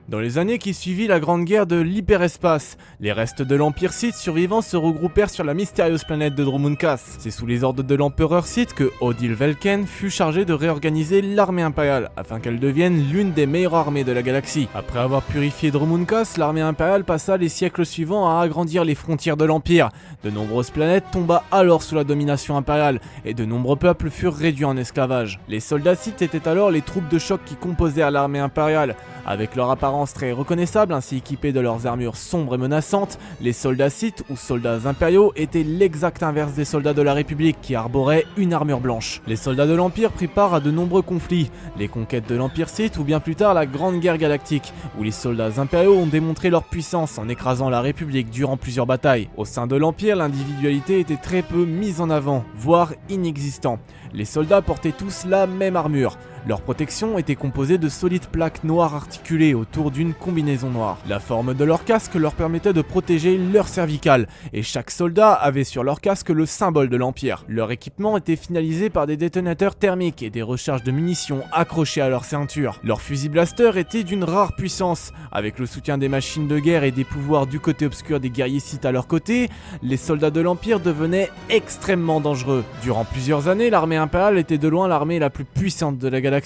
Dans les années qui suivirent la grande guerre de l'hyperespace, les restes de l'Empire Sith survivants se regroupèrent sur la mystérieuse planète de Dromund-Kaas. C'est sous les ordres de l'empereur Sith que Odile Velken fut chargé de réorganiser l'armée impériale, afin qu'elle devienne l'une des meilleures armées de la galaxie. Après avoir purifié Dromund-Kaas, l'armée impériale passa les siècles suivants à agrandir les frontières de l'Empire. De nombreuses planètes tomba alors sous la domination impériale, et de nombreux peuples furent réduits en esclavage. Les soldats Sith étaient alors les troupes de choc qui composèrent l'armée impériale. Avec leur apparence très reconnaissable ainsi équipés de leurs armures sombres et menaçantes, les soldats Sith ou soldats impériaux étaient l'exact inverse des soldats de la République qui arboraient une armure blanche. Les soldats de l'Empire prirent part à de nombreux conflits, les conquêtes de l'Empire Sith ou bien plus tard la Grande Guerre Galactique, où les soldats impériaux ont démontré leur puissance en écrasant la République durant plusieurs batailles. Au sein de l'Empire, l'individualité était très peu mise en avant, voire inexistant. Les soldats portaient tous la même armure. Leur protection était composée de solides plaques noires articulées autour d'une combinaison noire. La forme de leur casque leur permettait de protéger leur cervicale, et chaque soldat avait sur leur casque le symbole de l'Empire. Leur équipement était finalisé par des détonateurs thermiques et des recharges de munitions accrochées à leur ceinture. Leurs fusils blaster étaient d'une rare puissance. Avec le soutien des machines de guerre et des pouvoirs du côté obscur des guerriers Sith à leur côté, les soldats de l'Empire devenaient extrêmement dangereux. Durant plusieurs années, l'armée impériale était de loin l'armée la plus puissante de la galaxie.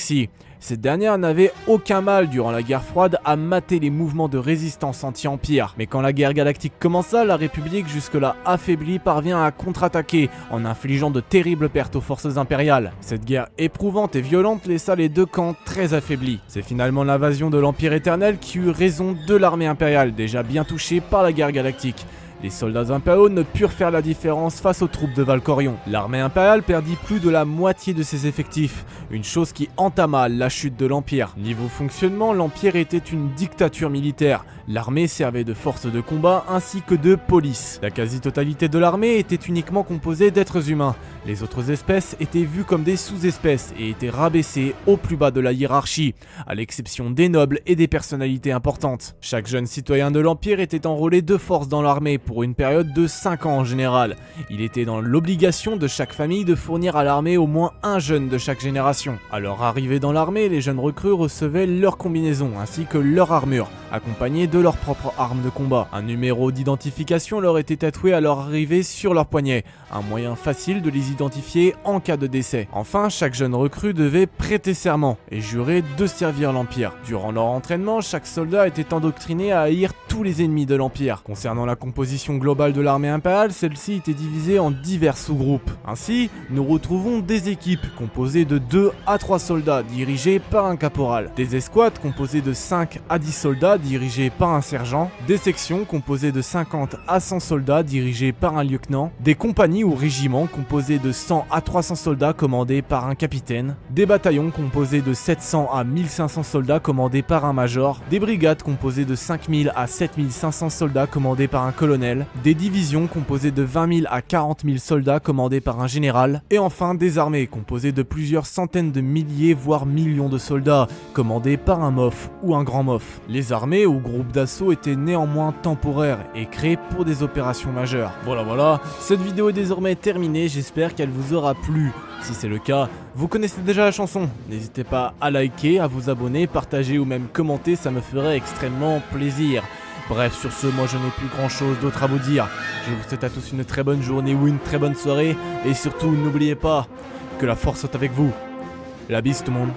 Cette dernière n'avait aucun mal durant la guerre froide à mater les mouvements de résistance anti-empire. Mais quand la guerre galactique commença, la République jusque-là affaiblie parvient à contre-attaquer en infligeant de terribles pertes aux forces impériales. Cette guerre éprouvante et violente laissa les deux camps très affaiblis. C'est finalement l'invasion de l'Empire éternel qui eut raison de l'armée impériale, déjà bien touchée par la guerre galactique. Les soldats impériaux ne purent faire la différence face aux troupes de Valkorion. L'armée impériale perdit plus de la moitié de ses effectifs, une chose qui entama la chute de l'Empire. Niveau fonctionnement, l'Empire était une dictature militaire. L'armée servait de force de combat ainsi que de police. La quasi-totalité de l'armée était uniquement composée d'êtres humains. Les autres espèces étaient vues comme des sous-espèces et étaient rabaissées au plus bas de la hiérarchie, à l'exception des nobles et des personnalités importantes. Chaque jeune citoyen de l'Empire était enrôlé de force dans l'armée pour une période de 5 ans en général. Il était dans l'obligation de chaque famille de fournir à l'armée au moins un jeune de chaque génération. À leur arrivée dans l'armée, les jeunes recrues recevaient leur combinaison ainsi que leur armure, accompagnée de leur propre arme de combat. Un numéro d'identification leur était tatoué à leur arrivée sur leur poignet, un moyen facile de les identifier en cas de décès. Enfin, chaque jeune recrue devait prêter serment et jurer de servir l'Empire. Durant leur entraînement, chaque soldat était endoctriné à haïr tous les ennemis de l'Empire. Concernant la composition globale de l'armée impériale, celle-ci était divisée en divers sous-groupes. Ainsi, nous retrouvons des équipes composées de 2 à 3 soldats dirigés par un caporal, des escouades composées de 5 à 10 soldats dirigés par un sergent, des sections composées de 50 à 100 soldats dirigés par un lieutenant, des compagnies ou régiments composés de 100 à 300 soldats commandés par un capitaine, des bataillons composés de 700 à 1500 soldats commandés par un major, des brigades composées de 5000 à 7500 soldats commandés par un colonel, des divisions composées de 20 000 à 40 000 soldats commandés par un général, et enfin des armées composées de plusieurs centaines de milliers voire millions de soldats commandés par un MOF ou un grand MOF. Les armées ou groupes d'assaut étaient néanmoins temporaires et créés pour des opérations majeures. Voilà, cette vidéo est désormais terminée, j'espère qu'elle vous aura plu. Si c'est le cas, vous connaissez déjà la chanson, n'hésitez pas à liker, à vous abonner, partager ou même commenter, ça me ferait extrêmement plaisir. Bref, sur ce, moi je n'ai plus grand chose d'autre à vous dire. Je vous souhaite à tous une très bonne journée ou une très bonne soirée. Et surtout, n'oubliez pas que la force soit avec vous. La bise tout le monde.